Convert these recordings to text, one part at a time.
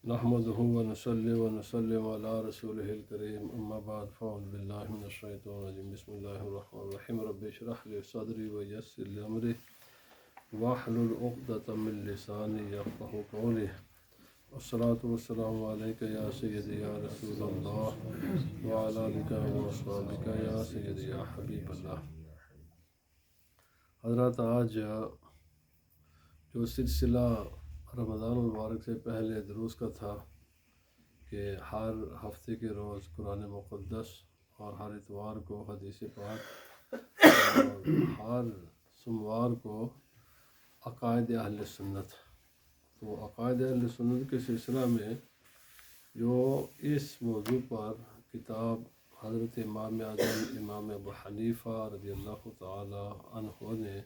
نحمدہ ونصلی ونسلم علی رسولہ الکریم اما بعد فاعوذ باللہ من الشیطان الرجیم بسم اللہ الرحمن الرحیم رب اشرح لی صدری ویسر لی امری واحلل عقدۃ من لسانی یفقہوا قولی والصلاة والسلام علیک یا سیدی یا رسول اللہ وعلی آلک واصحابک یا سیدی یا حبیب اللہ۔ حضرات، آج جو سلسلہ رمضان المبارک سے پہلے دروس کا تھا کہ ہر ہفتے کے روز قرآن مقدس اور ہر اتوار کو حدیث پاک اور ہر سوموار کو عقائد اہل سنت، تو عقائد اہل سنت کے سلسلہ میں جو اس موضوع پر کتاب حضرت امام اعظم امام ابو حنیفہ رضی اللہ تعالی عنہ نے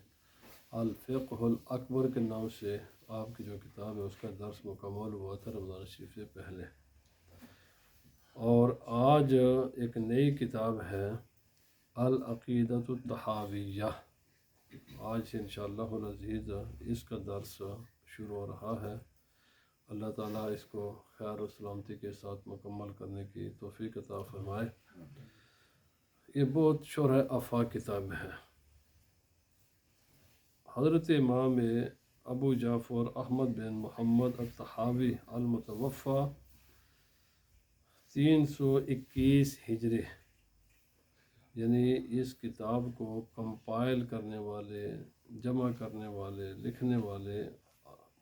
الفقہ الاکبر کے نام سے آپ کی جو کتاب ہے اس کا درس مکمل ہوا تھا رمضان شریف سے پہلے، اور آج ایک نئی کتاب ہے العقیدۃ الطحاویہ۔ آج سے انشاءاللہ العزیز اس کا درس شروع ہو رہا ہے۔ اللہ تعالیٰ اس کو خیر و سلامتی کے ساتھ مکمل کرنے کی توفیق عطا فرمائے۔ یہ بہت شرح آفاق کتاب ہے۔ حضرت امام ابو جعفر احمد بن محمد الطحاوی المتوفی 321 ہجری، یعنی اس کتاب کو کمپائل کرنے والے، جمع کرنے والے، لکھنے والے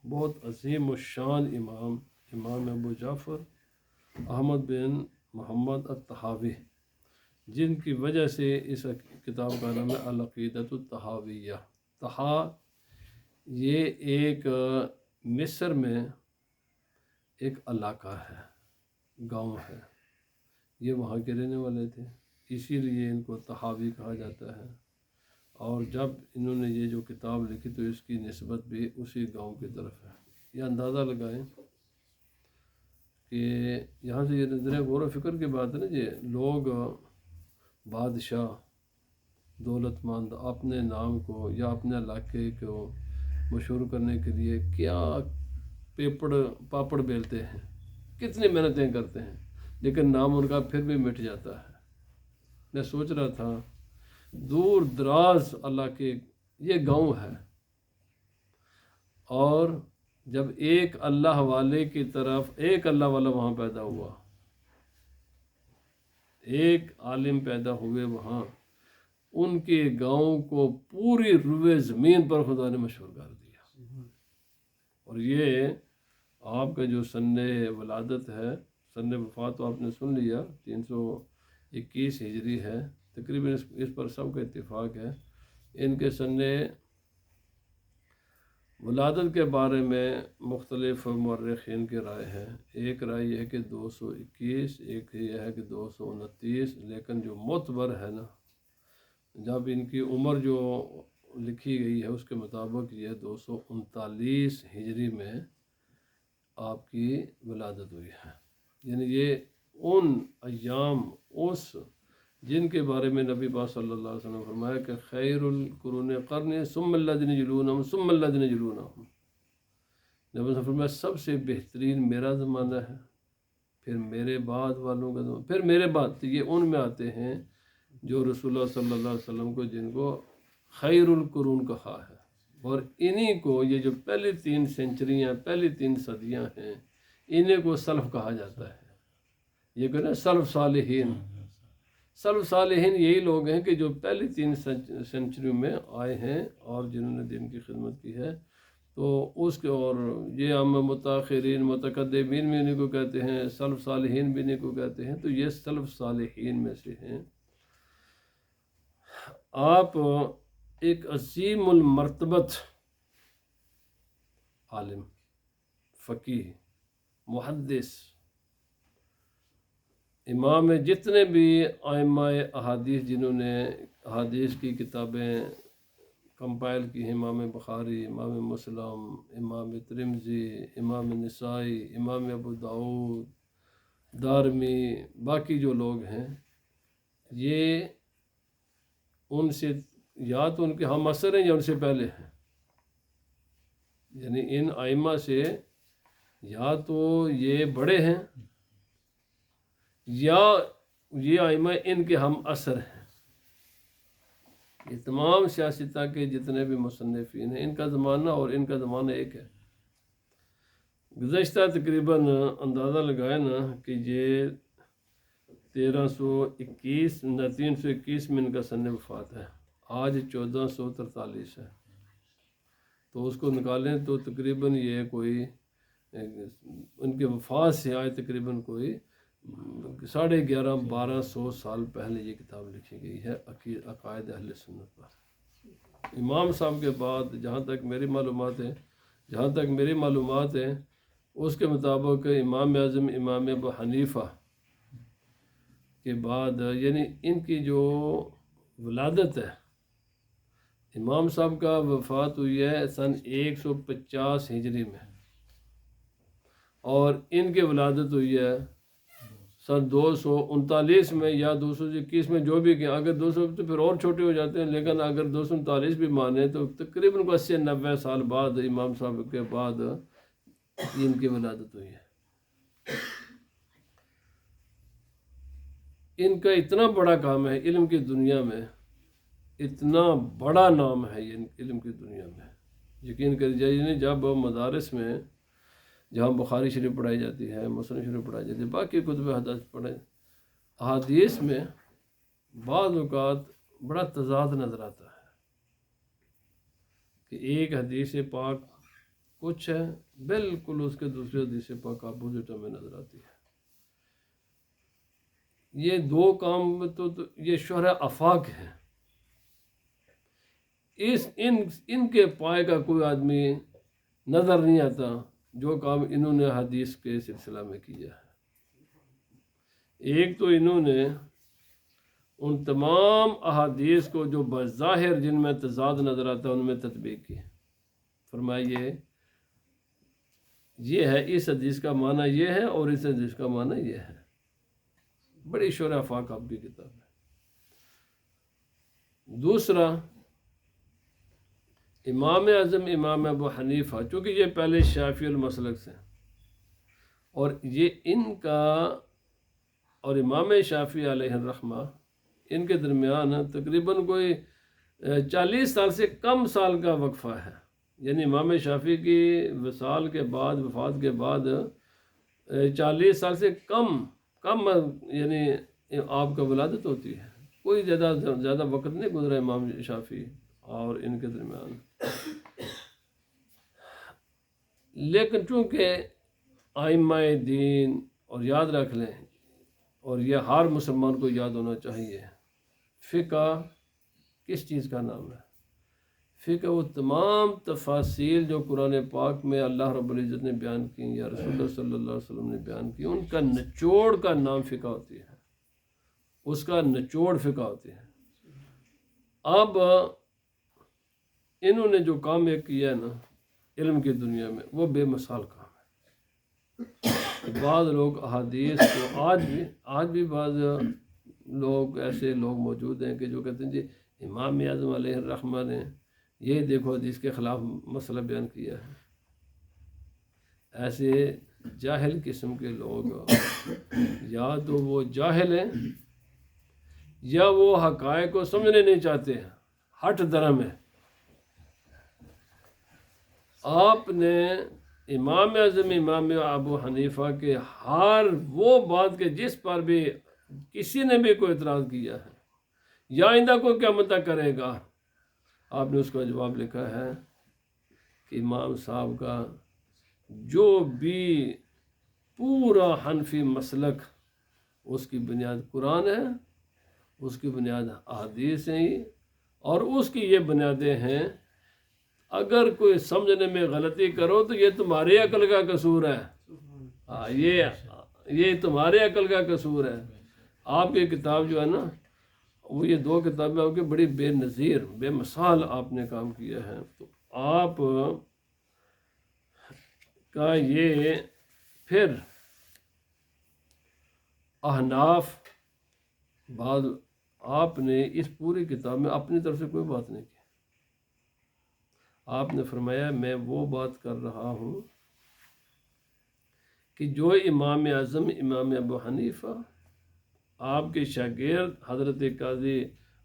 بہت عظیم الشان امام ابو جعفر احمد بن محمد الطحاوی، جن کی وجہ سے اس کتاب کا نام ہے العقیدۃ الطحاویہ۔ طحا یہ ایک مصر میں ایک علاقہ ہے، گاؤں ہے، یہ وہاں کے رہنے والے تھے، اسی لیے ان کو طحاوی کہا جاتا ہے۔ اور جب انہوں نے یہ جو کتاب لکھی تو اس کی نسبت بھی اسی گاؤں کی طرف ہے۔ یہ اندازہ لگائیں کہ یہاں سے یہ ذرا غور و فکر کی بات ہے نا جی، لوگ بادشاہ، دولت مند اپنے نام کو یا اپنے علاقے کو مشہور کرنے کے لیے کیا پاپڑ بیلتے ہیں، کتنی محنتیں کرتے ہیں، لیکن نام ان کا پھر بھی مٹ جاتا ہے۔ میں سوچ رہا تھا دور دراز علاقے، یہ گاؤں ہے، اور جب ایک اللہ والے کی طرف ایک اللہ والا وہاں پیدا ہوا، ایک عالم پیدا ہوئے وہاں، ان کے گاؤں کو پوری روئے زمین پر خدا نے مشہور کر دیا۔ اور یہ آپ کا جو سن ولادت ہے، سن وفات تو آپ نے سن لیا 321 ہجری ہے، تقریباً اس پر سب کا اتفاق ہے۔ ان کے سن ولادت کے بارے میں مختلف مورخین کی رائے ہے۔ ایک رائے یہ ہے کہ 221، ایک یہ ہے کہ 229، لیکن جو معتبر ہے نا، جب ان کی عمر جو لکھی گئی ہے اس کے مطابق یہ 239 ہجری میں آپ کی ولادت ہوئی ہے۔ یعنی یہ ان ایام، اس جن کے بارے میں نبی پاک صلی اللہ علیہ وسلم نے فرمایا کہ خیر القرون قرنی ثم الذین یلونہم ثم الذین یلونہم، نبی نے فرمایا سب سے بہترین میرا زمانہ ہے، پھر میرے بعد والوں کا زمانہ، پھر میرے بعد۔ یہ ان میں آتے ہیں جو رسول اللہ صلی اللہ علیہ وسلم کو، جن کو خیر القرون کہا ہے، اور انہی کو یہ جو پہلی 3 سینچریاں، پہلی 3 صدیاں ہیں، انہیں کو سلف کہا جاتا ہے۔ یہ کہ نا سلف صالحین، سلف صالحین یہی لوگ ہیں کہ جو پہلی 3 سینچریوں میں آئے ہیں اور جنہوں نے دین کی خدمت کی ہے۔ تو اس کے، اور یہ ہم متاخرین، متقدمین بھی انہیں کو کہتے ہیں، سلف صالحین بھی انہیں کو کہتے ہیں، تو یہ سلف صالحین میں سے ہیں۔ آپ ایک عظیم المرتبت عالم، فقیہ، محدث، امام، جتنے بھی ائمہ احادیث جنہوں نے احادیث کی کتابیں کمپائل کی ہیں، امام بخاری، امام مسلم، امام ترمذی، امام نسائی، امام ابو داؤد، دارمی، باقی جو لوگ ہیں، یہ ان سے یا تو ان کے ہم عصر ہیں یا ان سے پہلے ہیں۔ یعنی ان ائمہ سے یا تو یہ بڑے ہیں یا یہ ائمہ ان کے ہم اثر ہیں. یہ تمام سیاستہ کے جتنے بھی مصنفین ہیں ان کا زمانہ اور ان کا زمانہ ایک ہے. گزشتہ تقریباً اندازہ لگائے نا کہ یہ 321 میں ان کا سن وفات ہے. آج 1443 ہے، تو اس کو نکالیں تو تقریباً یہ کوئی ان کے وفات سے آج تقریباً کوئی 1150-1200 سال پہلے یہ کتاب لکھی گئی ہے عقائد اہل سنت پر. امام صاحب کے بعد جہاں تک میری معلومات ہیں اس کے مطابق امام اعظم امام ابو حنیفہ کے بعد یعنی ان کی جو ولادت ہے، امام صاحب کا وفات ہوئی ہے سن 150 ہجری میں اور ان کی ولادت ہوئی ہے سن 239 میں یا 221 میں، جو بھی کہ اگر 200 تو پھر اور چھوٹے ہو جاتے ہیں، لیکن اگر 239 بھی مانے تو تقریباً 80-90 سال بعد امام صاحب کے بعد ان کی ولادت ہوئی ہے. ان کا اتنا بڑا کام ہے علم کی دنیا میں، اتنا بڑا نام ہے یہ علم کی دنیا میں. یقین کر جائیے جب مدارس میں جہاں بخاری شریف پڑھائی جاتی ہے، مسلم شریف پڑھائی جاتی ہے، باقی کتب حدیث پڑھیں، احادیث میں بعض اوقات بڑا تضاد نظر آتا ہے کہ ایک حدیث پاک کچھ ہے، بالکل اس کے دوسرے حدیث پاک اپوزٹ ہمیں نظر آتی ہے. یہ دو کام تو یہ شرح آفاق ہے. ان کے پائے کا کوئی آدمی نظر نہیں آتا جو کام انہوں نے حدیث کے سلسلہ میں کیا ہے. ایک تو انہوں نے ان تمام احادیث کو جو بظاہر جن میں تضاد نظر آتا ہے ان میں تطبیق کی. فرمائیے یہ ہے، اس حدیث کا معنی یہ ہے اور اس حدیث کا معنی یہ ہے. بڑی شرح آفاق آپ کی کتاب ہے. دوسرا، امام اعظم امام ابو حنیفہ، چونکہ یہ پہلے شافعی المسلک سے، اور یہ ان کا اور امام شافعی علیہ الرحمہ ان کے درمیان تقریباً کوئی 40 سال سے کم سال کا وقفہ ہے. یعنی امام شافعی کی وصال کے بعد، وفات کے بعد 40 سال سے کم یعنی آپ کا ولادت ہوتی ہے. کوئی زیادہ وقت نہیں گزرا امام شافعی اور ان کے درمیان. لیکن چونکہ ائمہ دین، اور یاد رکھ لیں اور یہ ہر مسلمان کو یاد ہونا چاہیے، فقہ کس چیز کا نام ہے؟ فقہ وہ تمام تفاصیل جو قرآن پاک میں اللہ رب العزت نے بیان کی یا رسول اللہ صلی اللہ علیہ وسلم نے بیان کی، ان کا نچوڑ کا نام فقہ ہوتی ہے. اس کا نچوڑ فقہ ہوتی ہے. اب انہوں نے جو کام ایک کیا ہے نا علم کی دنیا میں، وہ بے مثال کام ہے. بعض لوگ احادیث کو آج بھی بعض لوگ ایسے لوگ موجود ہیں کہ جو کہتے ہیں جی امام اعظم علیہ الرحمہ نے یہ دیکھو حدیث کے خلاف مسئلہ بیان کیا ہے. ایسے جاہل قسم کے لوگ یا تو وہ جاہل ہیں یا وہ حقائق کو سمجھنے نہیں چاہتے ہیں، ہٹ درم ہے. آپ نے امام اعظم امام ابو حنیفہ کے ہر وہ بات کے جس پر بھی کسی نے بھی کوئی اعتراض کیا ہے یا آئندہ کوئی قیامت تک کرے گا، آپ نے اس کا جواب لکھا ہے کہ امام صاحب کا جو بھی پورا حنفی مسلک، اس کی بنیاد قرآن ہے، اس کی بنیاد احادیث ہیں، اور اس کی یہ بنیادیں ہیں اگر کوئی سمجھنے میں غلطی کرو تو یہ تمہاری عقل کا قصور ہے. یہ تمہارے عقل کا قصور ہے. آپ کی کتاب جو ہے نا، وہ یہ دو کتابیں آپ کی بڑی بے نظیر بے مثال آپ نے کام کیا ہے. تو آپ کا یہ پھر احناف بعض، آپ نے اس پوری کتاب میں اپنی طرف سے کوئی بات نہیں کی. آپ نے فرمایا میں وہ بات کر رہا ہوں کہ جو امام اعظم امام ابو حنیفہ آپ کے شاگرد حضرت قاضی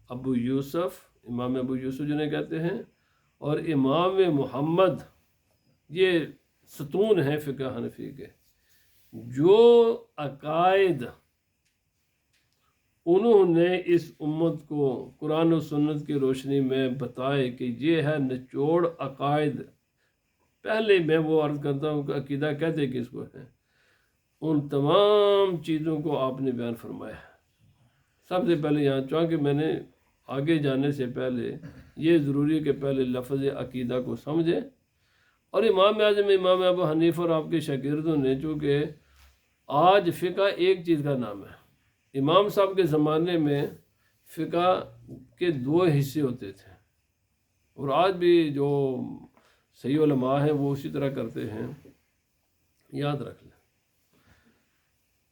ابو یوسف، امام ابو یوسف جنہیں کہتے ہیں، اور امام محمد، یہ ستون ہیں فقہ حنفی کے، جو عقائد انہوں نے اس امت کو قرآن و سنت کی روشنی میں بتائے کہ یہ ہے نچوڑ عقائد. پہلے میں وہ عرض کرتا ہوں کہ عقیدہ کہتے کس کو ہیں، ان تمام چیزوں کو آپ نے بیان فرمایا ہے. سب سے پہلے یہاں چونکہ میں نے آگے جانے سے پہلے یہ ضروری ہے کہ پہلے لفظ عقیدہ کو سمجھیں. اور امام اعظم امام ابو حنیفہ اور آپ کے شاگردوں نے، چونکہ آج فقہ ایک چیز کا نام ہے، امام صاحب کے زمانے میں فقہ کے دو حصے ہوتے تھے، اور آج بھی جو صحیح علماء ہیں وہ اسی طرح کرتے ہیں. یاد رکھ لیں،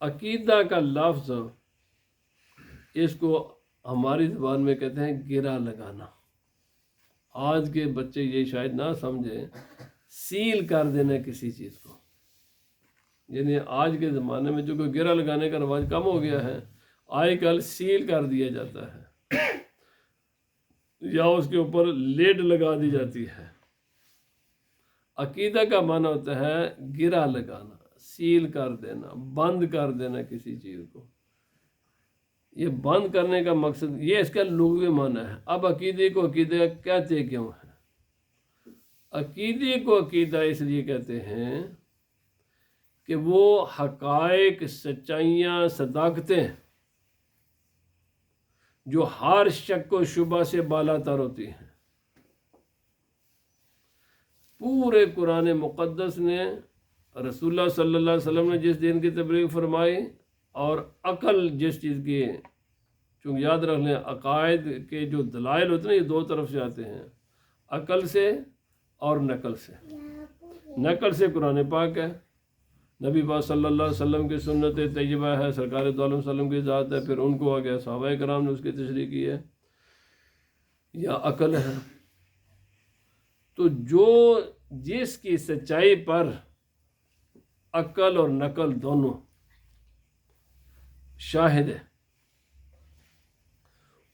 عقیدہ کا لفظ اس کو ہماری زبان میں کہتے ہیں گرا لگانا. آج کے بچے یہ شاید نہ سمجھیں، سیل کر دینا کسی چیز کو. یعنی آج کے زمانے میں جو کوئی گرا لگانے کا رواج کم ہو گیا ہے، آج کل سیل کر دیا جاتا ہے یا اس کے اوپر لیڈ لگا دی جاتی ہے. عقیدہ کا معنی ہوتا ہے گرا لگانا، سیل کر دینا، بند کر دینا کسی چیز کو. یہ بند کرنے کا مقصد یہ اس کا لغوی معنی ہے. اب عقیدے کو عقیدہ کہتے کیوں ہیں؟ عقیدے کو عقیدہ اس لیے کہتے ہیں کہ وہ حقائق، سچائیاں، صداقتیں جو ہر شک و شبہ سے بالا تر ہوتی ہیں. پورے قرآن مقدس نے، رسول اللہ صلی اللہ علیہ وسلم نے جس دین کی تبلیغ فرمائی، اور عقل جس چیز کی، چونکہ یاد رکھ لیں عقائد کے جو دلائل ہوتے ہیں یہ دو طرف سے آتے ہیں، عقل سے اور نقل سے. نقل سے قرآن پاک ہے، نبی پاک صلی اللہ علیہ وسلم کی سنت طیبہ ہے، سرکار دو عالم وسلم کی ذات ہے، پھر ان کو آگے صحابہ کرام نے اس کی تشریح کی ہے، یا عقل ہے. تو جو جس کی سچائی پر عقل اور نقل دونوں شاہد ہے،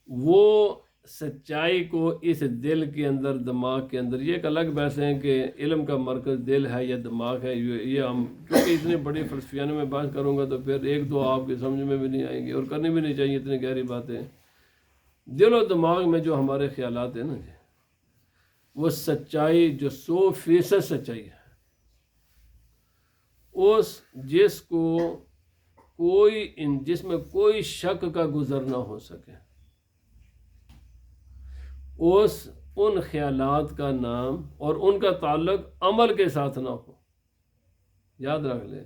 وہ سچائی کو اس دل کے اندر، دماغ کے اندر، یہ ایک الگ بحث ہے کہ علم کا مرکز دل ہے یا دماغ ہے. یہ ہم کیونکہ اتنی بڑی فلسفیانہ میں بات کروں گا تو پھر ایک دو آپ کی سمجھ میں بھی نہیں آئیں گی، اور کرنی بھی نہیں چاہیے اتنی گہری باتیں. دل و دماغ میں جو ہمارے خیالات ہیں نا جی، وہ سچائی جو 100% سچائی ہے، اس جس میں کوئی شک کا گزر نہ ہو سکے، ان خیالات کا نام اور ان کا تعلق عمل کے ساتھ نہ ہو. یاد رکھ لیں،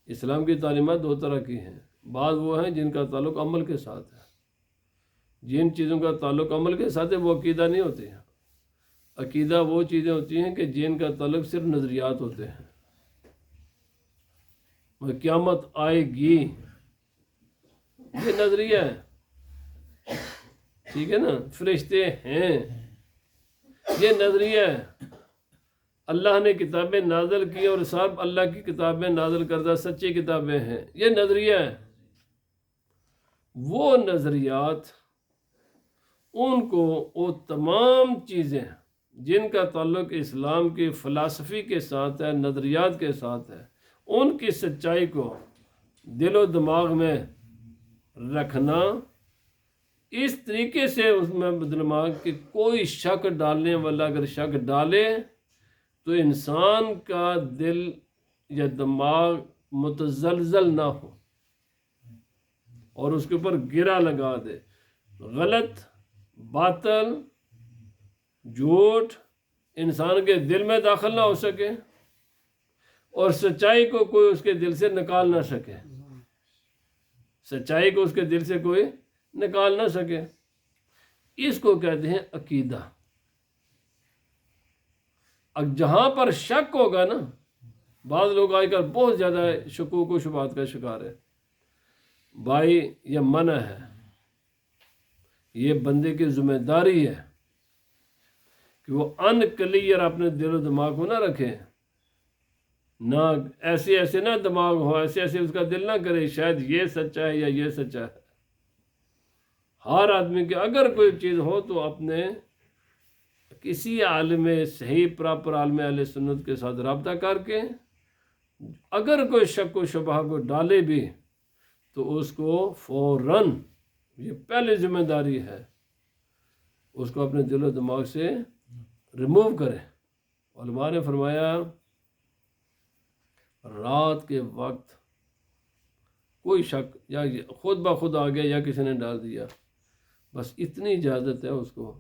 اسلام کی تعلیمات دو طرح کی ہیں. بعض وہ ہیں جن کا تعلق عمل کے ساتھ ہے. جن چیزوں کا تعلق عمل کے ساتھ ہے وہ عقیدہ نہیں ہوتے ہیں. عقیدہ وہ چیزیں ہوتی ہیں کہ جن کا تعلق صرف نظریات ہوتے ہیں. قیامت آئے گی، یہ نظریہ ہے، ٹھیک ہے نا. فرشتے ہیں، یہ نظریہ ہے. اللہ نے کتابیں نازل کی اور سب اللہ کی کتابیں نازل کردہ سچی کتابیں ہیں، یہ نظریہ ہے. وہ نظریات، ان کو وہ تمام چیزیں جن کا تعلق اسلام کی فلسفی کے ساتھ ہے، نظریات کے ساتھ ہے، ان کی سچائی کو دل و دماغ میں رکھنا اس طریقے سے اس میں دماغ کہ کوئی شک ڈالنے والا اگر شک ڈالے تو انسان کا دل یا دماغ متزلزل نہ ہو اور اس کے اوپر گرا لگا دے. غلط، باطل، جھوٹ انسان کے دل میں داخل نہ ہو سکے اور سچائی کو کوئی اس کے دل سے نکال نہ سکے. سچائی کو اس کے دل سے کوئی نکال نہ سکے. اس کو کہتے ہیں عقیدہ. اب جہاں پر شک ہوگا نا، بعض لوگ آج کل بہت زیادہ شکوک و شبہات کا شکار ہے. بھائی یہ منع ہے، یہ بندے کی ذمہ داری ہے کہ وہ ان کلیئر اپنے دل و دماغ کو نہ رکھے. نہ ایسے ایسے نہ دماغ ہو، ایسے ایسے اس کا دل نہ کرے شاید یہ سچا ہے یا یہ سچا ہے۔ ہر آدمی کے اگر کوئی چیز ہو تو اپنے کسی عالم صحیح پراپر عالم اہل سنت کے ساتھ رابطہ کر کے اگر کوئی شک و شبہ کو ڈالے بھی تو اس کو فوراً، یہ پہلی ذمہ داری ہے، اس کو اپنے دل و دماغ سے ریموو کرے۔ علماء نے فرمایا رات کے وقت کوئی شک یا خود بخود آ گیا یا کسی نے ڈال دیا، بس اتنی اجازت ہے اس کو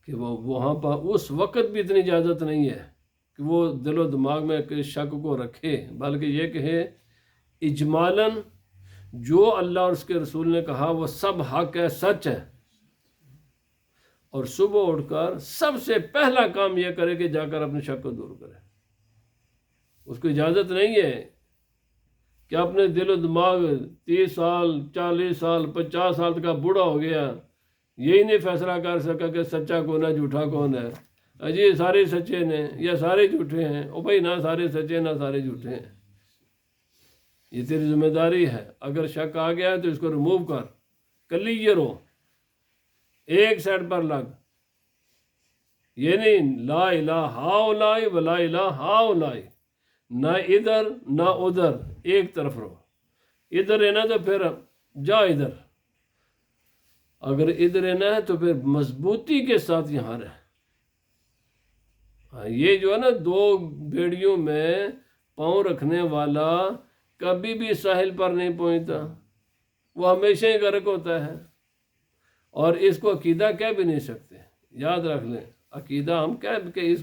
کہ وہ وہاں پر اس وقت بھی اتنی اجازت نہیں ہے کہ وہ دل و دماغ میں کسی شک کو رکھے، بلکہ یہ کہے اجمالاً جو اللہ اور اس کے رسول نے کہا وہ سب حق ہے، سچ ہے، اور صبح اٹھ کر سب سے پہلا کام یہ کرے کہ جا کر اپنے شک کو دور کرے۔ اس کو اجازت نہیں ہے کہ اپنے دل و دماغ 30 سال 40 سال 50 سال کا بوڑھا ہو گیا، یہی نہیں فیصلہ کر سکا کہ سچا کون ہے جھوٹا کون ہے، اجی سارے سچے نے یا سارے جھوٹے ہیں۔ او بھائی نہ سارے سچے نہ سارے جھوٹے ہیں، یہ تیری ذمہ داری ہے۔ اگر شک آ گیا ہے تو اس کو ریموو کر، کلیئر ہو، ایک سائڈ پر لگ، یہ نہیں لا الہ ہاؤلائی ولا الہ ہاؤلائی، نہ ادھر نہ ادھر، ایک طرف رہو۔ ادھر رہنا تو پھر جا ادھر، اگر ادھر رہنا ہے تو پھر مضبوطی کے ساتھ یہاں رہ۔ یہ جو ہے نا دو بیڑیوں میں پاؤں رکھنے والا کبھی بھی ساحل پر نہیں پہنچتا، وہ ہمیشہ ہی غرق ہوتا ہے، اور اس کو عقیدہ کہہ بھی نہیں سکتے۔ یاد رکھ لیں، عقیدہ ہم کہہ کہ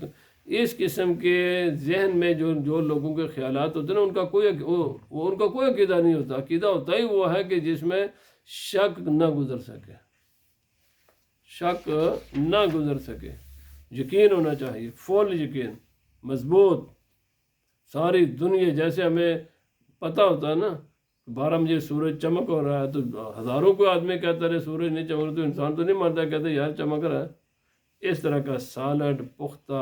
اس قسم کے ذہن میں جو لوگوں کے خیالات ہوتے ہیں نا، ان کا کوئی عقیدہ نہیں ہوتا۔ عقیدہ ہوتا ہی وہ ہے کہ جس میں شک نہ گزر سکے، شک نہ گزر سکے، یقین ہونا چاہیے، فل یقین، مضبوط۔ ساری دنیا جیسے ہمیں پتہ ہوتا ہے نا 12 بجے سورج چمک ہو رہا ہے تو ہزاروں کو آدمی کہتا ہے سورج نہیں چمک رہا، تو انسان تو نہیں مرتا، کہتے یار چمک رہا ہے۔ اس طرح کا سالڈ پختہ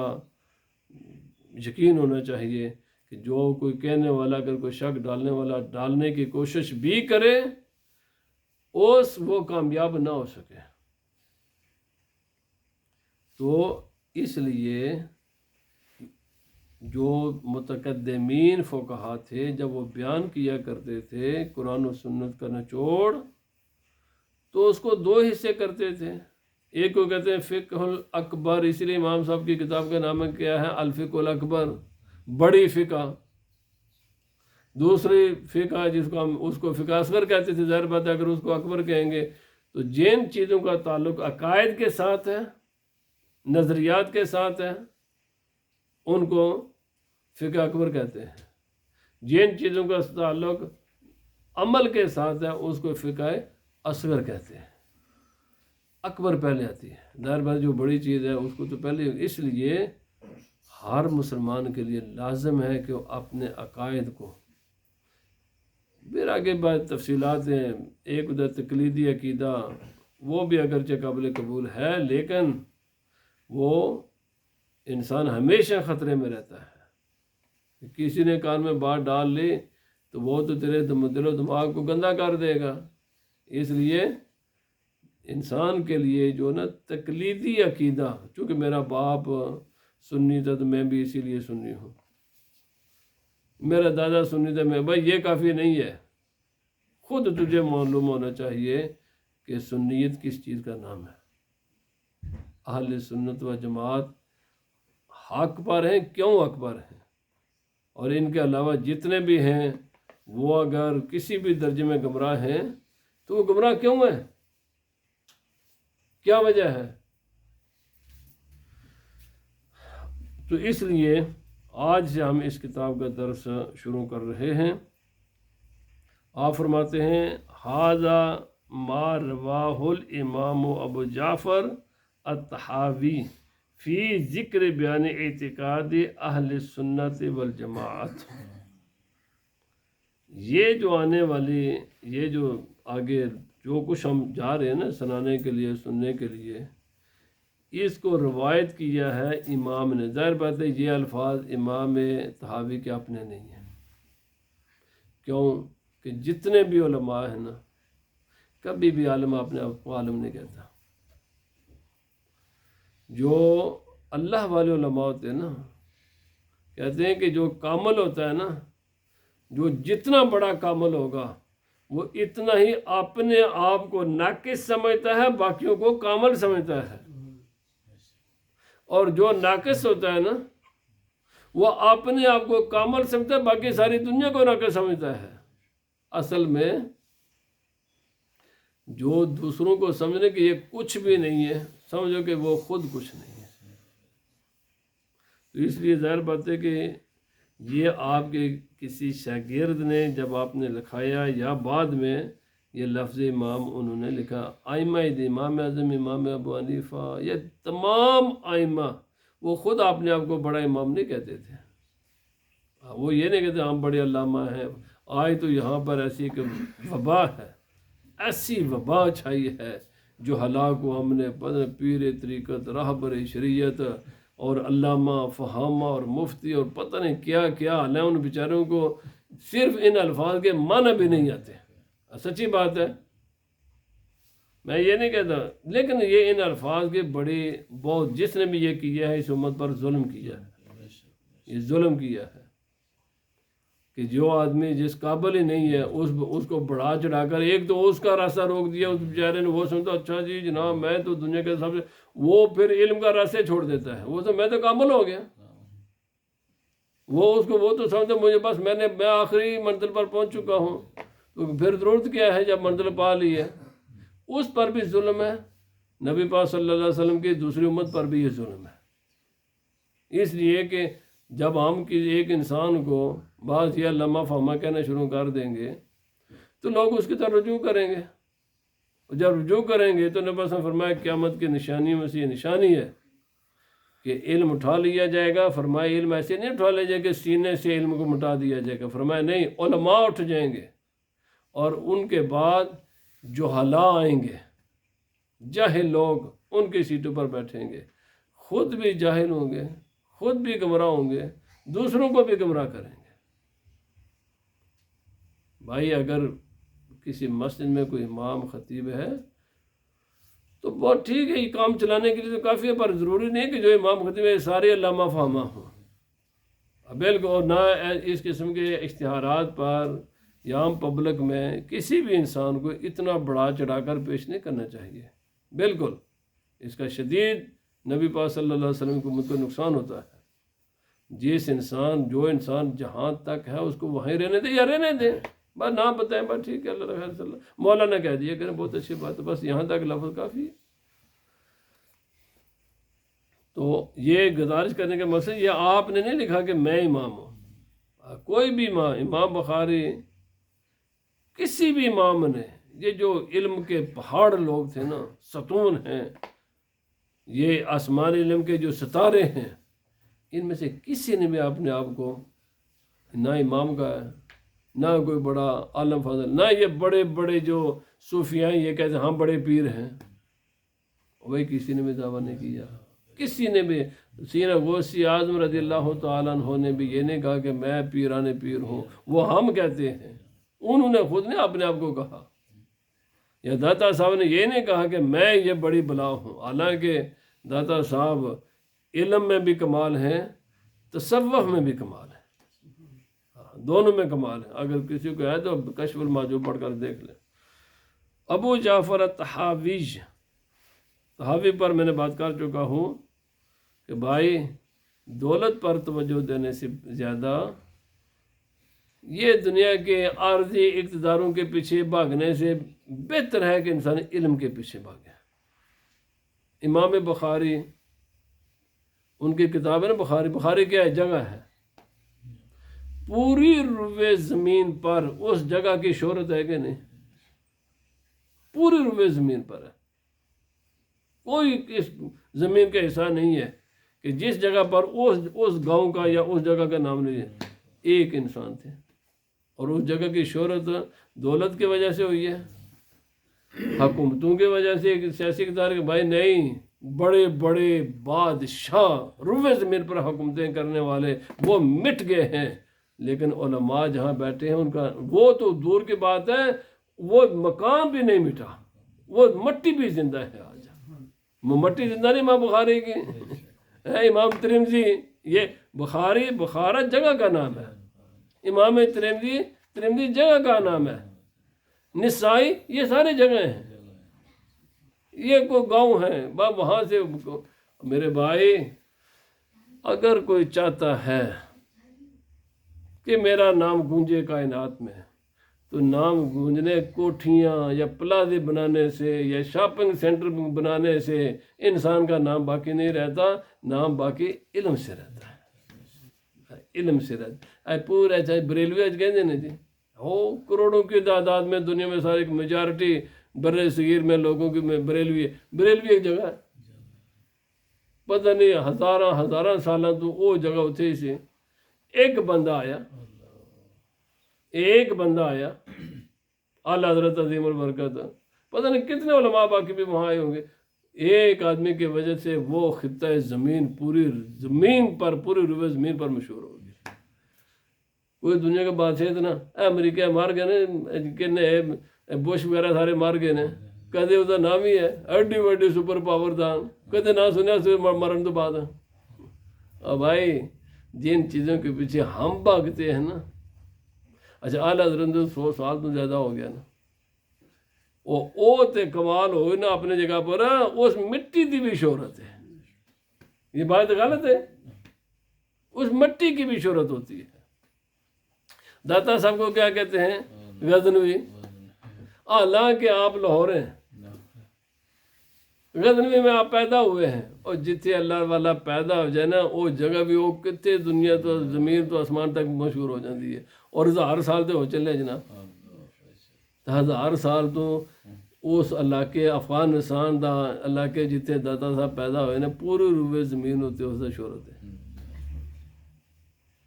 یقین ہونا چاہیے کہ جو کوئی کہنے والا، اگر کوئی شک ڈالنے والا ڈالنے کی کوشش بھی کرے وہ کامیاب نہ ہو سکے۔ تو اس لیے جو متقدمین فقہا تھے جب وہ بیان کیا کرتے تھے قرآن و سنت کا نچوڑ، تو اس کو دو حصے کرتے تھے۔ ایک کو کہتے ہیں فقہ الاکبر، اسی لیے امام صاحب کی کتاب کا نام کیا ہے الفقہ الاکبر، بڑی فقہ۔ دوسری فقہ جس کو ہم اس کو فقہ اصغر کہتے تھے، ظاہر بات ہے اگر اس کو اکبر کہیں گے تو جن چیزوں کا تعلق عقائد کے ساتھ ہے، نظریات کے ساتھ ہے، ان کو فقہ اکبر کہتے ہیں۔ جن چیزوں کا تعلق عمل کے ساتھ ہے اس کو فقہ اصغر کہتے ہیں۔ اکبر پہلے آتی ہے، ظاہر بات جو بڑی چیز ہے اس کو تو پہلے۔ اس لیے ہر مسلمان کے لیے لازم ہے کہ وہ اپنے عقائد کو، پھر آگے بعد تفصیلات ہیں، ایک ادھر تقلیدی عقیدہ وہ بھی اگرچہ قابل قبول ہے، لیکن وہ انسان ہمیشہ خطرے میں رہتا ہے۔ کسی نے کان میں بات ڈال لی تو وہ تو تیرے دل و دماغ کو گندا کر دے گا۔ اس لیے انسان کے لیے جو نا تقلیدی عقیدہ، چونکہ میرا باپ سنی تھا تو میں بھی اسی لیے سنی ہوں، میرا دادا سنی تھا، میں بھائی یہ کافی نہیں ہے۔ خود تجھے معلوم ہونا چاہیے کہ سنیت کس چیز کا نام ہے۔ اہل سنت و جماعت حق پر ہیں، کیوں حق پر ہیں، اور ان کے علاوہ جتنے بھی ہیں وہ اگر کسی بھی درجے میں گمراہ ہیں تو وہ گمراہ کیوں ہیں، کیا وجہ ہے؟ تو اس لیے آج سے ہم اس کتاب کا درس شروع کر رہے ہیں۔ آپ فرماتے ہیں ھذا ما رواہ الامام ابو جعفر الطحاوی فی ذکر بیان اعتقاد اہل سنت والجماعت۔ یہ جو آنے والی، یہ جو آگے جو کچھ ہم جا رہے ہیں نا سنانے کے لیے، سننے کے لیے، اس کو روایت کیا ہے امام نے. ظاہر بات ہے یہ الفاظ امام طحاوی کے اپنے نہیں ہیں. کیوں کہ جتنے بھی علماء ہیں نا، کبھی بھی عالم اپنے آپ کو عالم نہیں کہتا. جو اللہ والے علماء ہوتے ہیں نا، کہتے ہیں کہ جو کامل ہوتا ہے نا، جو جتنا بڑا کامل ہوگا وہ اتنا ہی اپنے آپ کو ناقص سمجھتا ہے، باقیوں کو کامل سمجھتا ہے. اور جو ناقص ہوتا ہے نا، وہ اپنے آپ کو کامل سمجھتا ہے، باقی ساری دنیا کو ناقص سمجھتا ہے. اصل میں جو دوسروں کو سمجھنے کہ یہ کچھ بھی نہیں ہے، سمجھو کہ وہ خود کچھ نہیں ہے. تو اس لیے ظاہر بات ہے کہ یہ آپ کے کسی شاگرد نے جب آپ نے لکھایا یا بعد میں یہ لفظ امام انہوں نے لکھا. آئمہ امام اعظم امام ابو حنیفہ، یہ تمام آئمہ وہ خود اپنے آپ کو بڑا امام نہیں کہتے تھے. وہ یہ نہیں کہتے ہم بڑے علامہ ہیں. آج تو یہاں پر ایسی کہ وبا ہے، ایسی وبا چھائی ہے جو ہلاک کو ہم نے پیر طریقت، راہبر شریعت اور علامہ فہامہ اور مفتی اور پتہ نہیں کیا کیا حال ہے. ان بیچاروں کو صرف ان الفاظ کے معنی بھی نہیں آتے. سچی بات ہے، میں یہ نہیں کہتا، لیکن یہ ان الفاظ کے بڑے بہت، جس نے بھی یہ کیا ہے اس امت پر ظلم کیا ہے. یہ ظلم کیا ہے کہ جو آدمی جس قابل ہی نہیں ہے اس کو بڑھا چڑھا کر، ایک تو اس کا راستہ روک دیا اس بیچارے نے. وہ سمجھتا اچھا جی جناب میں تو دنیا کے سب سے، وہ پھر علم کا راستہ چھوڑ دیتا ہے. وہ تو میں تو کامل ہو گیا، وہ تو سمجھتا مجھے بس میں آخری منزل پر پہنچ چکا ہوں. تو پھر ضرورت کیا ہے جب منزل پا لی ہے. اس پر بھی ظلم ہے. نبی پاک صلی اللہ علیہ وسلم کی دوسری امت پر بھی یہ ظلم ہے. اس لیے کہ جب ہم ایک انسان کو بعض یہ علامہ فہمہ کہنا شروع کر دیں گے تو لوگ اس کی طرف رجوع کریں گے. اور جب رجوع کریں گے تو نبی صلی اللہ علیہ وسلم فرمایا قیامت کی نشانیوں میں سے یہ نشانی ہے کہ علم اٹھا لیا جائے گا. فرمایا علم ایسے نہیں اٹھا لیا جائے کہ سینے سے علم کو مٹا دیا جائے گا. فرمایا نہیں، علماء اٹھ جائیں گے اور ان کے بعد جہلاء آئیں گے، جاہل لوگ ان کی سیٹوں پر بیٹھیں گے. خود بھی جاہل ہوں گے، خود بھی گمراہ ہوں گے، دوسروں کو بھی گمراہ کریں گے. بھائی اگر کسی مسجد میں کوئی امام خطیب ہے تو بہت ٹھیک ہے، یہ کام چلانے کے لیے تو کافی ہے، پر ضروری نہیں کہ جو امام خطیب ہے سارے علامہ فہمہ ہوں. بالکل. اور نہ اس قسم کے اشتہارات پر یا عام پبلک میں کسی بھی انسان کو اتنا بڑھا چڑھا کر پیش نہیں کرنا چاہیے. بالکل اس کا شدید نبی پاک صلی اللہ علیہ وسلم کو نقصان ہوتا ہے. جو انسان جہاں تک ہے اس کو وہیں رہنے دے یا رہنے دے، بس نہ بتائیں، بس ٹھیک ہے اللہ خیر صلی اللہ. مولانا کہہ دیا کریں بہت اچھی بات ہے، بس یہاں تک لفظ کافی ہے. تو یہ گزارش کرنے کا مقصد یہ آپ نے نہیں لکھا کہ میں امام ہوں. کوئی بھی امام بخاری، کسی بھی امام نے، یہ جو علم کے پہاڑ لوگ تھے نا، ستون ہیں، یہ آسمانی علم کے جو ستارے ہیں، ان میں سے کسی نے بھی اپنے آپ کو نہ امام کا ہے، نہ کوئی بڑا عالم فاضل، نہ یہ بڑے بڑے جو صوفیاء ہیں یہ کہتے ہیں ہاں بڑے پیر ہیں. وہی کسی نے بھی دعویٰ نہیں کیا. کسی نے بھی، سینہ غوثی اعظم رضی اللہ تعالیٰ عنہ نے بھی یہ نہیں کہا کہ میں پیران پیر ہوں. وہ ہم کہتے ہیں، انہوں نے خود نے اپنے آپ کو کہا. یا داتا صاحب نے یہ نہیں کہا کہ میں یہ بڑی بلا ہوں. حالانکہ داتا صاحب علم میں بھی کمال ہیں، تصوف میں بھی کمال ہے، دونوں میں کمال ہے. اگر کسی کو ہے تو کشف المحجوب پڑھ کر دیکھ لیں. ابو جعفر الطحاوی، طحاوی پر میں نے بات کر چکا ہوں کہ بھائی دولت پر توجہ دینے سے زیادہ یہ دنیا کے عارضی اقتداروں کے پیچھے بھاگنے سے بہتر ہے کہ انسان علم کے پیچھے بھاگے. امام بخاری، ان کی کتاب ہے نا بخاری کیا ہے؟ جگہ ہے. پوری روئے زمین پر اس جگہ کی شہرت ہے کہ نہیں؟ پوری روئے زمین پر ہے. کوئی اس زمین کا حصہ نہیں ہے کہ جس جگہ پر اس گاؤں کا یا اس جگہ کا نام نہیں ہے. ایک انسان تھے اور اس جگہ کی شہرت دولت کی وجہ سے ہوئی ہے، حکومتوں کی وجہ سے، ایک سیاسی اقتدار کے. بھائی نہیں، بڑے بڑے بادشاہ روئے زمین پر حکومتیں کرنے والے وہ مٹ گئے ہیں، لیکن علماء جہاں بیٹھے ہیں ان کا وہ تو دور کی بات ہے، وہ مقام بھی نہیں مٹا، وہ مٹی بھی زندہ ہے آج، وہ مٹی زندہ نہیں امام بخاری کی ہے، امام ترمذی، یہ بخارا جگہ کا نام ہے، امام ترمذی جگہ کا نام ہے، نسائی یہ سارے جگہ ہیں، یہ کوئی گاؤں ہے وہاں سے۔ میرے بھائی اگر کوئی چاہتا ہے کہ میرا نام گونجے کائنات میں، تو نام گونجنے کوٹھیاں یا پلازے بنانے سے یا شاپنگ سینٹر بنانے سے انسان کا نام باقی نہیں رہتا، نام باقی علم سے رہتا ہے، علم سے رہتا ہے۔ پورا چاہے بریلوی اج کہتے ہیں جی، ہو کروڑوں کی تعداد میں دنیا میں ساری میجارٹی بر صغیر میں لوگوں کی میں بریلوی ایک جگہ ہے، پتہ نہیں ہزاراں سالاں تو وہ جگہ اتھے سے ایک بندہ آیا اعلیٰ حضرت عظیم البرکت، پتہ نہیں کتنے علماء باقی بھی وہاں آئے ہوں گے، ایک آدمی کی وجہ سے وہ خطہ زمین پوری زمین پر پوری روئے زمین پر مشہور ہو گئی۔ کوئی دنیا کا بادشاہ اتنا امریکہ مار گئے نا، بش وغیرہ سارے مار گئے نا، کدے اس کا نام ہی ہے ایڈی وڈی سپر پاور تھا، کدے نہ سنیا سے مرن تو بعد۔ اور بھائی جن چیزوں کے پیچھے ہم بھاگتے ہیں نا، اچھا اعلیٰ حضرت 100 سال تو زیادہ ہو گیا نا، وہ تے کمال ہوئے نا اپنے جگہ پر، اس مٹی کی بھی شہرت ہے، یہ بات غلط ہے، اس مٹی کی بھی شہرت ہوتی ہے۔ داتا صاحب کو کیا کہتے ہیں؟ غزنوی، حالانکہ آپ لاہور ہیں، غزنوی میں آپ پیدا ہوئے ہیں، اور جتنے اللہ والا پیدا ہو جائے نا وہ جگہ بھی وہ کتنے دنیا تو زمین تو آسمان تک مشہور ہو جاتی ہے، اور 1000 سال تو ہو چلے جناب، 1000 سال تو اس علاقے افغانستان دا علاقے جتنے داتا صاحب پیدا ہوئے نا پوری روئے زمین ہوتے اس سے شہرت ہے۔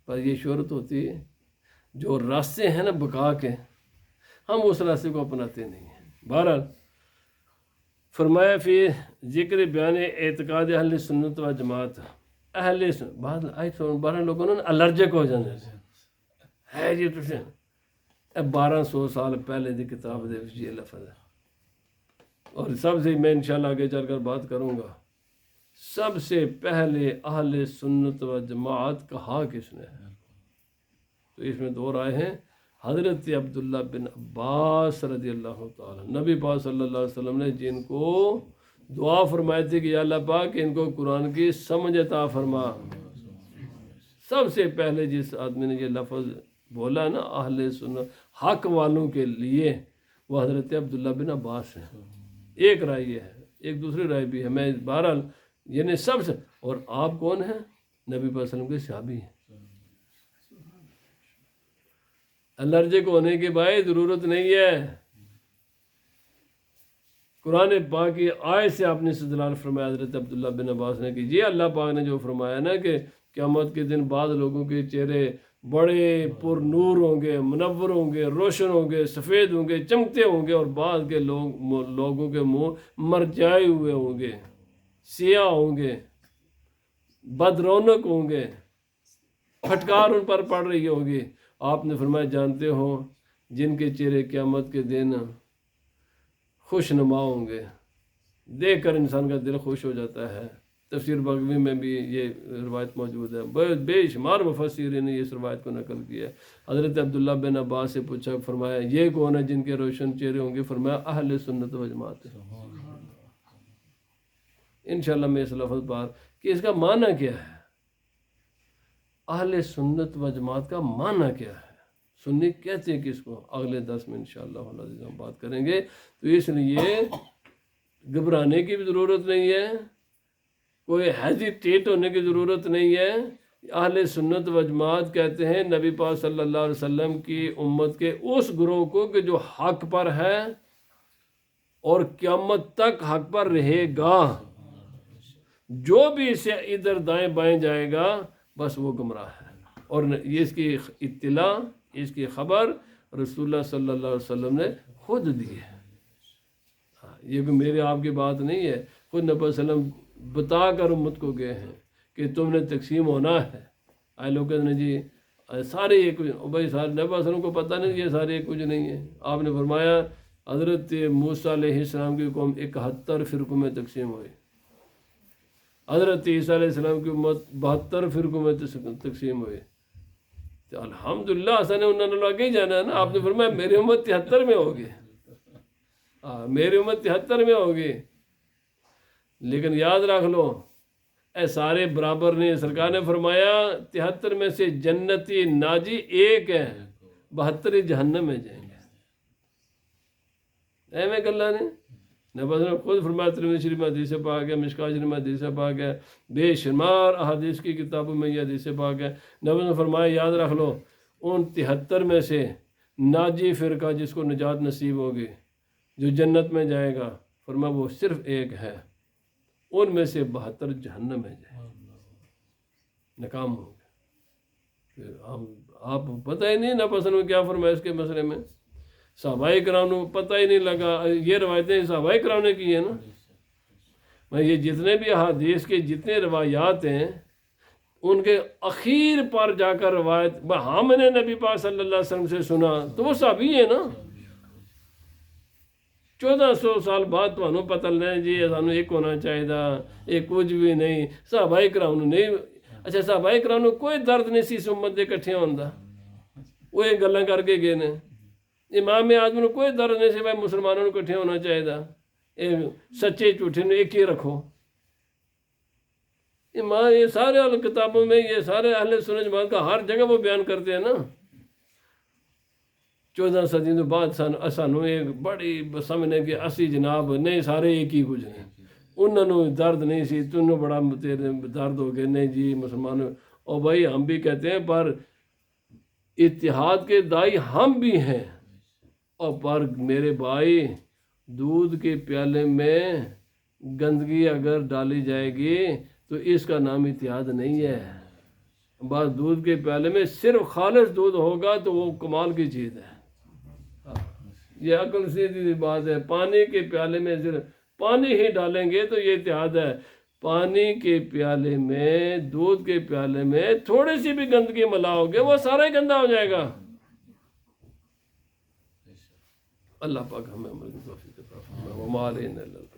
پر یہ شہرت ہوتی ہے جو راستے ہیں نا بقا کے، ہم اس راستے کو اپناتے نہیں ہیں۔ بہرحال فرمایا فی ذکر بیان اعتقاد اہل سنت و جماعت، بارہ لوگوں نے الرجک ہو جانے ہے جی، 1200 سال پہلے دی کتاب دے یہ لفظ ہے، اور سب سے میں انشاءاللہ آگے چل کر بات کروں گا، سب سے پہلے اہل سنت و جماعت کہا کس نے ہے؟ تو اس میں 2 رائے ہیں، حضرت عبداللہ بن عباس رضی اللہ تعالیٰ، نبی پاک صلی اللہ علیہ وسلم نے جن کو دعا فرمائی تھی کہ یا اللہ پاک ان کو قرآن کی سمجھ عطا فرما، سب سے پہلے جس آدمی نے یہ لفظ بولا نا اہل سنت حق والوں کے لیے، وہ حضرت عبداللہ بن عباس ہیں۔ ایک رائے یہ ہے، ایک دوسری رائے بھی ہے، میں بہرحال یعنی سب سے، اور آپ کون ہیں؟ نبی پاک صلی اللہ علیہ وسلم کے صحابی ہیں۔ الرجک ہونے کی بھائی ضرورت نہیں ہے، قرآن پاک کی آیت سے آپ نے استدلال فرمایا حضرت عبداللہ بن عباس نے کہ یہ اللہ پاک نے جو فرمایا نا کہ قیامت کے دن بعض لوگوں کے چہرے بڑے پر نور ہوں گے، منور ہوں گے، روشن ہوں گے، سفید ہوں گے، چمکتے ہوں گے، اور بعض کے لوگوں کے منہ مرجائے ہوئے ہوں گے، سیاہ ہوں گے، بد رونق ہوں گے، پھٹکار ان پر پڑ رہی ہوگی۔ آپ نے فرمایا جانتے ہو جن کے چہرے قیامت کے دن خوش نما ہوں گے، دیکھ کر انسان کا دل خوش ہو جاتا ہے۔ تفسیر بغوی میں بھی یہ روایت موجود ہے، بے شمار مفسرین نے اس روایت کو نقل کیا ہے۔ حضرت عبداللہ بن عباس سے پوچھا، فرمایا یہ کون ہے جن کے روشن چہرے ہوں گے؟ فرمایا اہل سنت و جماعت۔ انشاءاللہ میں اس لفظ پر کہ اس کا معنی کیا ہے، اہل سنت و جماعت کا معنی کیا ہے، سنی کہتے ہیں کس کو، اگلے 10 میں انشاءاللہ ہم بات کریں گے۔ تو اس لیے گھبرانے کی بھی ضرورت نہیں ہے، کوئی ہیزیٹیٹ ہونے کی ضرورت نہیں ہے۔ اہل سنت و جماعت کہتے ہیں نبی پاک صلی اللہ علیہ وسلم کی امت کے اس گروہ کو کہ جو حق پر ہے اور قیامت تک حق پر رہے گا، جو بھی اسے ادھر دائیں بائیں جائے گا بس وہ گمراہ ہے، اور یہ اس کی اطلاع، اس کی خبر رسول اللہ صلی اللہ علیہ وسلم نے خود دی ہے۔ یہ کوئی میرے آپ کی بات نہیں ہے، خود نبی صلی اللہ علیہ وسلم بتا کر امت کو گئے ہیں کہ تم نے تقسیم ہونا ہے. آئے لوگ کہتے ہیں جی سارے ایک کچھ، بھائی سارے نبی صلی اللہ علیہ وسلم کو پتہ نہیں یہ سارے ایک کچھ نہیں ہے. آپ نے فرمایا حضرت موسیٰ علیہ السلام کی قوم 71 فرقوں میں تقسیم ہوئی، حضرت عیسیٰ علیہ السلام کی امت 72 فرقوں میں تقسیم ہوئی. تو الحمدللہ حسن انہوں نے آگے ہی جانا ہے نا. آپ نے فرمایا میری امت 73 میں ہوگی. میری امت 73 میں ہوگی. لیکن یاد رکھ لو اے سارے برابر نہیں. سرکار نے فرمایا 73 میں سے جنتی ناجی ایک ہے، 72 جہنم میں جائیں گے. ایویں گلا نے نبی نے خود فرمایا، ترمذی شریف میں حدیث پاک ہے، مشکوٰۃ شریف میں حدیث پاک ہے، بے شمار احادیث کی کتابوں میں یہ حدیث پاک ہے. نبی نے فرمایا یاد رکھ لو ان 73 میں سے ناجی فرقہ جس کو نجات نصیب ہوگی، جو جنت میں جائے گا، فرمایا وہ صرف ایک ہے. ان میں سے 72 جہنم میں جائیں گے، ناکام ہوں گے. پھر آپ پتہ ہی نہیں نبی صلی اللہ علیہ وسلم کیا فرمایا اس کے مسئلے میں. صحابہ کرام کو پتہ ہی نہیں لگا. یہ روایتیں صحابہ کرام نے کی ہیں نا. میں یہ جتنے بھی احادیث کے جتنے روایات ہیں ان کے اخیر پر جا کر روایت ہاں میں نے نبی پاک صلی اللہ علیہ وسلم سے سنا تو وہ صحابی ہے نا. 1400 سال بعد تو انہوں پتہ لیں جی سانو ایک ہونا چاہیے تھا، ایک کچھ بھی نہیں. صحابہ کرام نہیں. اچھا صحابہ کرام کو کوئی درد نہیں سی اس امت دے کٹھے ہونے دا، وہ یہ گلاں کر کے گئے نے. امام اعظم کو کوئی درد نہیں سی بھائی مسلمانوں کو کٹھے ہونا چاہیے تھا، سچے جھوٹے نے ایک ہی رکھو. یہ سارے کتابوں میں یہ سارے اہل سنت جماعت کا ہر جگہ وہ بیان کرتے ہیں نا. 14 صدی تو بعد سانو ایک بڑی سمجھنے کہ اسی جناب نہیں سارے ایک ہی کچھ نہیں. انہوں نے درد نہیں سی تنوں بڑا درد ہو گئے نہیں جی مسلمانوں. اور بھائی ہم بھی کہتے ہیں پر اتحاد کے دائی ہم بھی ہیں. اور پر میرے بھائی دودھ کے پیالے میں گندگی اگر ڈالی جائے گی تو اس کا نام اتحاد نہیں ہے. بس دودھ کے پیالے میں صرف خالص دودھ ہوگا تو وہ کمال کی چیز ہے. یہ عقل سیدھی بات ہے. پانی کے پیالے میں صرف پانی ہی ڈالیں گے تو یہ اتحاد ہے. پانی کے پیالے میں دودھ کے پیالے میں تھوڑی سی بھی گندگی ملاؤ گے وہ سارا ہی گندا ہو جائے گا. اللہ پاک ہمیں عمل کی توفیق عطا فرمائے. وما علینا الا البلاغ.